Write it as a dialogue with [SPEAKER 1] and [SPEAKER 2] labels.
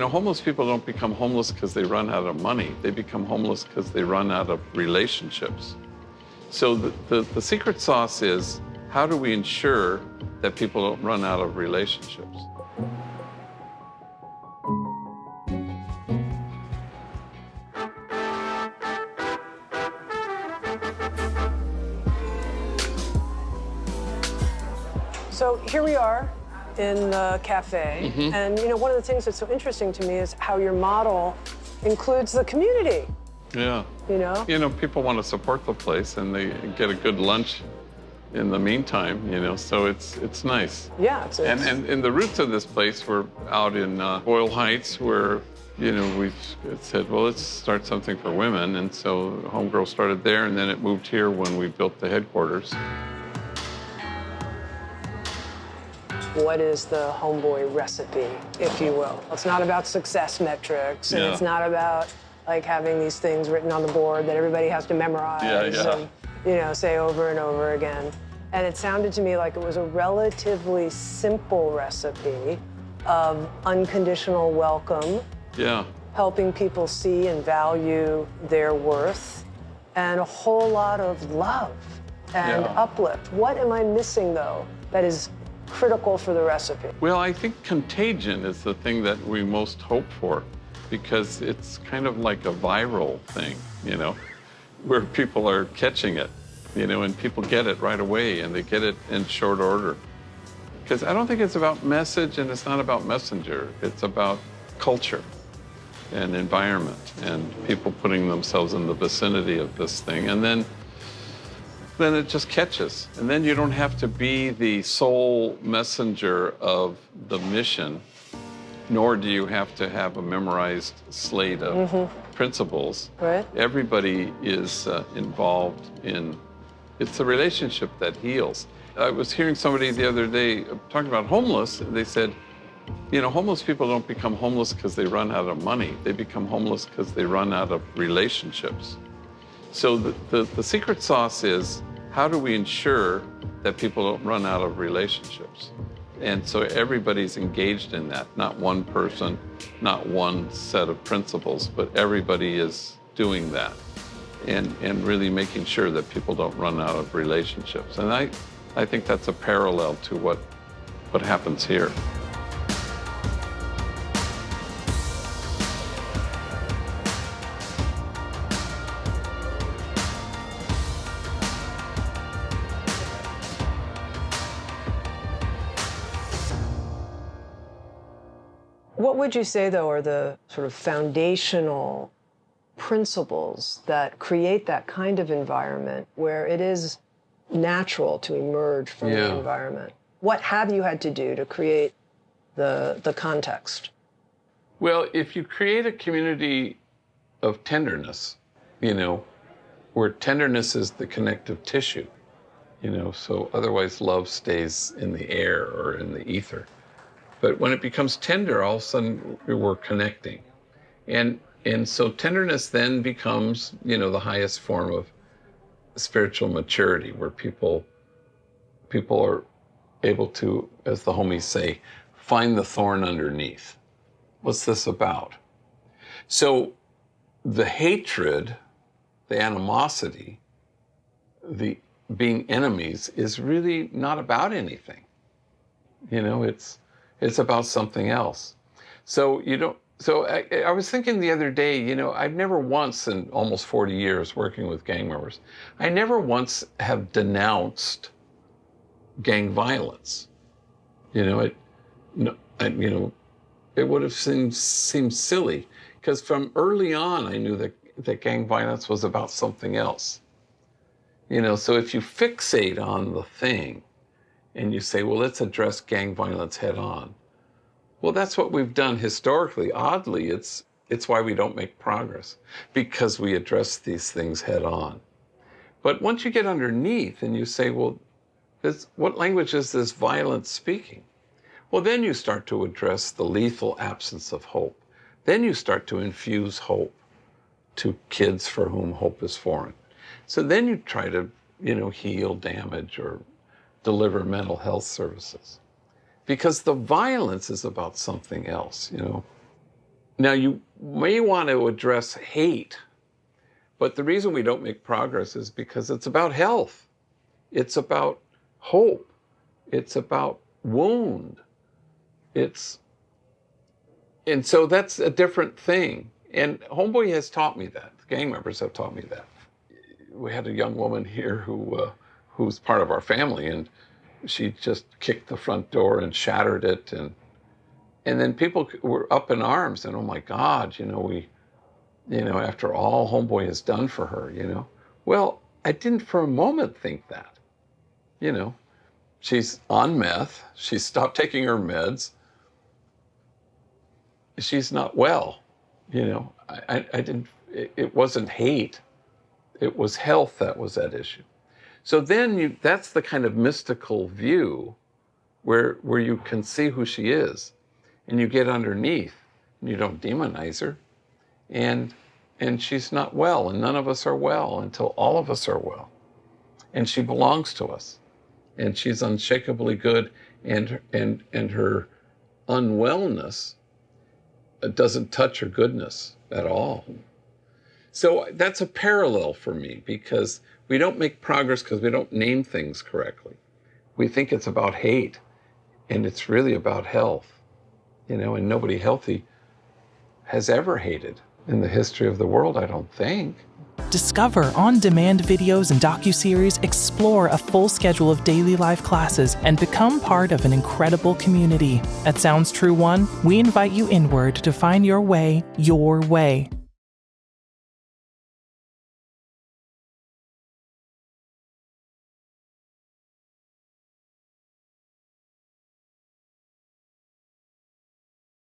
[SPEAKER 1] Homeless people don't become homeless because they run out of money. They become homeless because they run out of relationships. So the secret sauce is, how do we ensure that people don't run out of relationships?
[SPEAKER 2] So here we are in the cafe, and one of the things that's so interesting to me is how your model includes the community.
[SPEAKER 1] Yeah. People want to support the place, and they get a good lunch in the meantime. So it's nice.
[SPEAKER 2] Yeah.
[SPEAKER 1] And the roots of this place were out in Boyle Heights, where we said, well, let's start something for women, and so Homegirl started there, and then it moved here when we built the headquarters.
[SPEAKER 2] What is the homeboy recipe, if you will? It's not about success metrics, and it's not about like having these things written on the board that everybody has to memorize and say over and over again. And it sounded to me like it was a relatively simple recipe of unconditional welcome, helping people see and value their worth, and a whole lot of love and uplift. What am I missing, though, that is critical for the recipe?
[SPEAKER 1] Well, I think contagion is the thing that we most hope for, because it's kind of like a viral thing, where people are catching it, and people get it right away, and they get it in short order. Because I don't think it's about message, and it's not about messenger. It's about culture and environment and people putting themselves in the vicinity of this thing. And then it just catches. And then you don't have to be the sole messenger of the mission, nor do you have to have a memorized slate of principles.
[SPEAKER 2] Right.
[SPEAKER 1] Everybody is involved in, it's the relationship that heals. I was hearing somebody the other day talking about homeless, and they said, homeless people don't become homeless because they run out of money. They become homeless because they run out of relationships. So the secret sauce is, how do we ensure that people don't run out of relationships? And so everybody's engaged in that, not one person, not one set of principles, but everybody is doing that and really making sure that people don't run out of relationships. And I think that's a parallel to what happens here.
[SPEAKER 2] What would you say, though, are the sort of foundational principles that create that kind of environment where it is natural to emerge from the environment? What have you had to do to create the context?
[SPEAKER 1] Well, if you create a community of tenderness, where tenderness is the connective tissue, so otherwise love stays in the air or in the ether. But when it becomes tender, all of a sudden we're connecting. And so tenderness then becomes, the highest form of spiritual maturity, where people are able to, as the homies say, find the thorn underneath. What's this about? So the hatred, the animosity, the being enemies is really not about anything. It's about something else. So I was thinking the other day, I've never once in almost 40 years working with gang members, I never once have denounced gang violence. It would have seemed silly, because from early on I knew that gang violence was about something else. So if you fixate on the thing and you say, well, let's address gang violence head on. Well, that's what we've done historically. Oddly, it's why we don't make progress, because we address these things head on. But once you get underneath and you say, well, what language is this violence speaking? Well, then you start to address the lethal absence of hope. Then you start to infuse hope to kids for whom hope is foreign. So then you try to, heal damage or deliver mental health services. Because the violence is about something else, Now, you may want to address hate, but the reason we don't make progress is because it's about health. It's about hope. It's about wound. And so that's a different thing. And Homeboy has taught me that. The gang members have taught me that. We had a young woman here who's part of our family, and she just kicked the front door and shattered it. And then people were up in arms, and oh my God, after all Homeboy has done for her, Well, I didn't for a moment think that. She's on meth. She stopped taking her meds. She's not well. I didn't, it wasn't hate. It was health that was at issue. So then that's the kind of mystical view where you can see who she is, and you get underneath, and you don't demonize her. And she's not well, and none of us are well until all of us are well. And she belongs to us. And she's unshakably good, and her unwellness doesn't touch her goodness at all. So that's a parallel for me, because we don't make progress because we don't name things correctly. We think it's about hate, and it's really about health, and nobody healthy has ever hated in the history of the world, I don't think.
[SPEAKER 3] Discover on-demand videos and docuseries, explore a full schedule of daily life classes, and become part of an incredible community. At Sounds True One, we invite you inward to find your way your way.